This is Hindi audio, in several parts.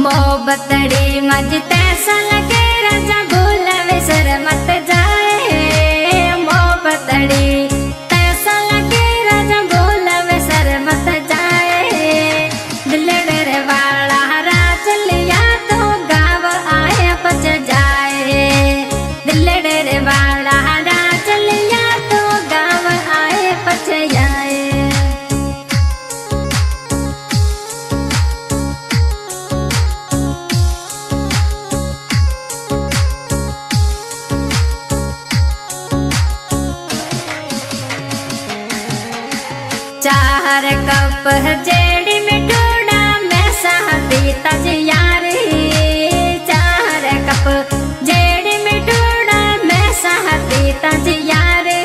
मोहब्बतड़ी मजते लगे राजा भूल विसर मत जाए। मोहब्बतड़ी तैसा लगे राजा भूल विसर मत जाए। दिल डर वाला राज लिया तो गाँव आए बच जाए। दिल डर वाला राज लिया तो गाँव आए बच जाए। चार कप जेड़ी में डोड़ा मैं साथी तज यारी। चार कप जेड़ी में डोड़ा मैं साथी तज यारी।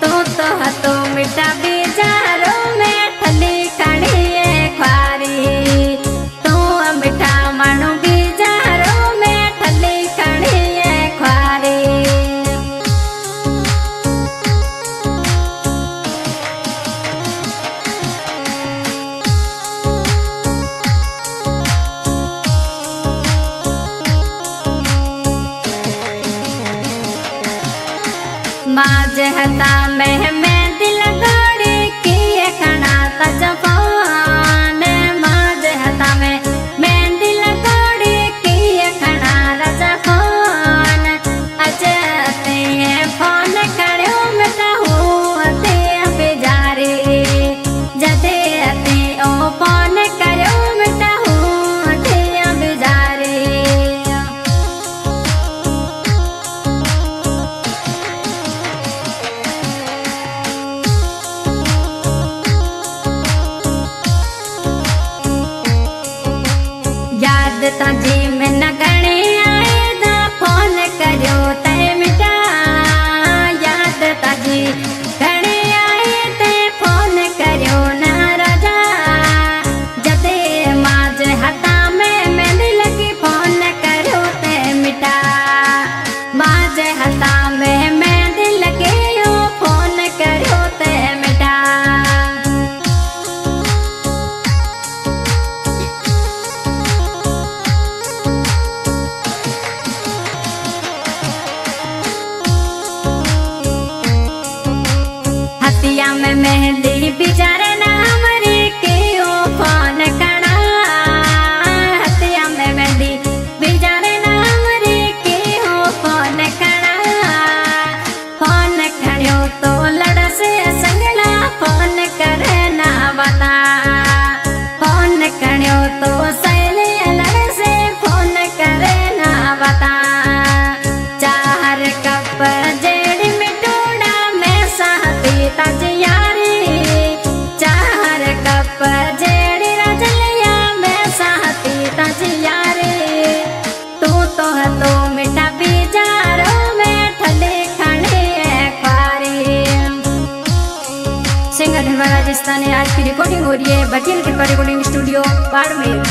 तो मिठा बीजारो में ठली खड़ी है ख्वारी। तो मिठा मानो बीजारो में ठली खड़ी है ख्वारी। माज हता में दिल गोड़ी की खड़ा तजफान। माज हता में दिल गोड़ी की खड़ा रजफान। अजते फोन करो मैं कहूँ ते बेजारी। जदे अते ओ फोन करो मैं कहूँ ते बेजारी। याद ताजी में न गणे आए दा फोन करो ते मिटा। याद ताजी गणे आए ते फोन करो ना राजा। जदे माज हता में दिल की फोन करो ते मिटा। माज हता में दिल के ओ फोन करो ते मिटा। करिए। बघेल कृपा रिकॉर्डिंग स्टूडियो बाड़मेर।